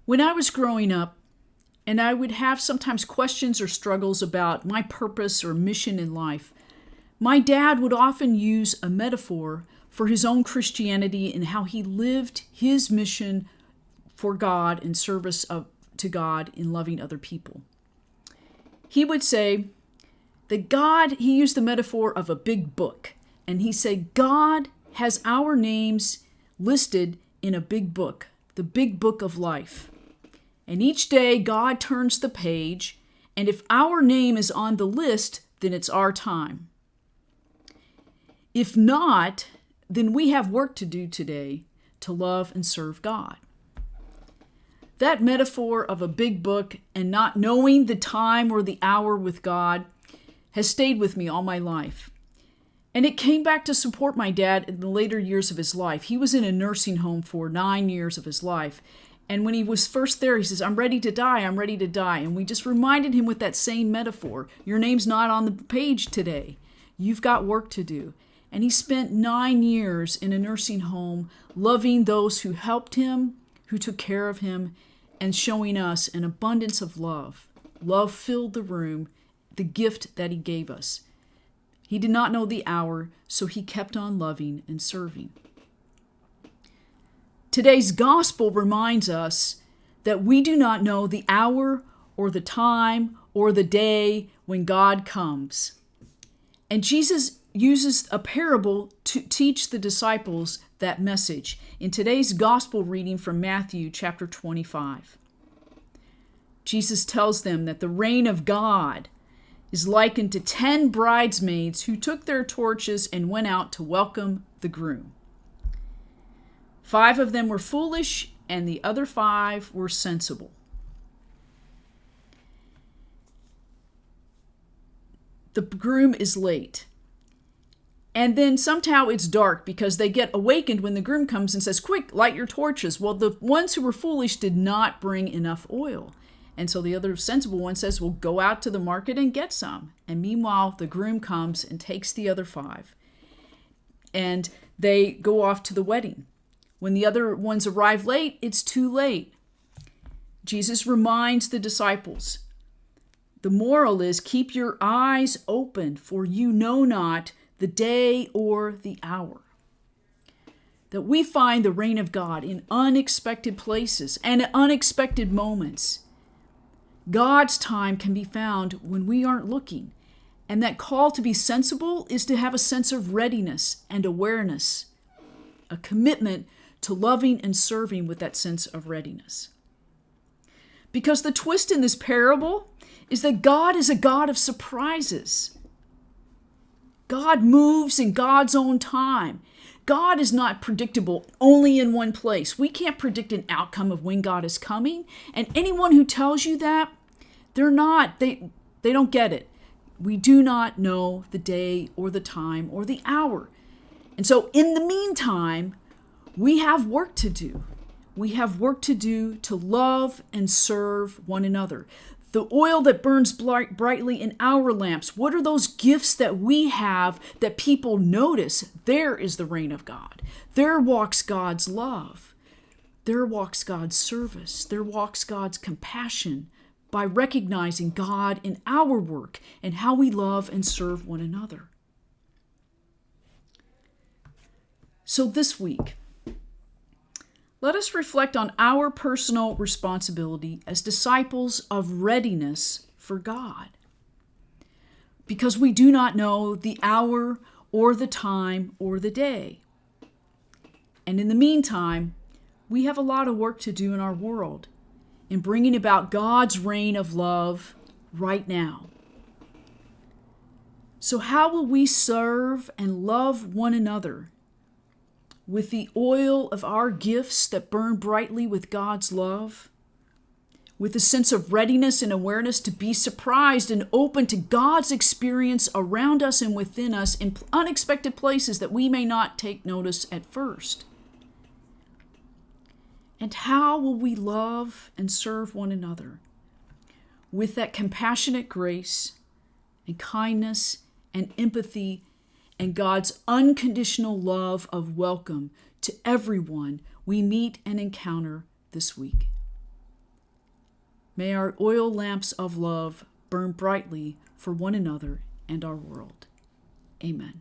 When I was growing up, and I would have sometimes questions or struggles about my purpose or mission in life, my dad would often use a metaphor for his own Christianity and how he lived his mission for God in service to God in loving other people. He would say that he used the metaphor of a big book, and he said, God has our names listed in a big book, the big book of life. And each day, God turns the page, and if our name is on the list, then it's our time. If not, then we have work to do today to love and serve God. That metaphor of a big book and not knowing the time or the hour with God has stayed with me all my life. And it came back to support my dad in the later years of his life. He was in a nursing home for 9 years of his life. And when he was first there, he says, I'm ready to die, I'm ready to die. And we just reminded him with that same metaphor. Your name's not on the page today. You've got work to do. And he spent 9 years in a nursing home, loving those who helped him, who took care of him, and showing us an abundance of love. Love filled the room, the gift that he gave us. He did not know the hour, so he kept on loving and serving. Today's gospel reminds us that we do not know the hour or the time or the day when God comes. And Jesus uses a parable to teach the disciples that message in today's gospel reading from Matthew chapter 25. Jesus tells them that the reign of God is likened to 10 bridesmaids who took their torches and went out to welcome the groom. 5 of them were foolish, and the other 5 were sensible. The groom is late. And then somehow it's dark because they get awakened when the groom comes and says, quick, light your torches. Well, the ones who were foolish did not bring enough oil. And so the other sensible one says, well, go out to the market and get some. And meanwhile, the groom comes and takes the other 5. And they go off to the wedding. When the other ones arrive late, it's too late. Jesus reminds the disciples, the moral is keep your eyes open, for you know not the day or the hour. That we find the reign of God in unexpected places and at unexpected moments. God's time can be found when we aren't looking. And that call to be sensible is to have a sense of readiness and awareness, a commitment to loving and serving with that sense of readiness. Because the twist in this parable is that God is a God of surprises. God moves in God's own time. God is not predictable only in one place. We can't predict an outcome of when God is coming. And anyone who tells you that, they don't get it. We do not know the day or the time or the hour. And so in the meantime, we have work to do. We have work to do to love and serve one another. The oil that burns brightly in our lamps, what are those gifts that we have that people notice? There is the reign of God. There walks God's love. There walks God's service. There walks God's compassion by recognizing God in our work and how we love and serve one another. So this week, let us reflect on our personal responsibility as disciples of readiness for God. Because we do not know the hour or the time or the day. And in the meantime, we have a lot of work to do in our world in bringing about God's reign of love right now. So how will we serve and love one another with the oil of our gifts that burn brightly with God's love, with a sense of readiness and awareness to be surprised and open to God's experience around us and within us in unexpected places that we may not take notice at first? And how will we love and serve one another with that compassionate grace and kindness and empathy and God's unconditional love of welcome to everyone we meet and encounter this week? May our oil lamps of love burn brightly for one another and our world. Amen.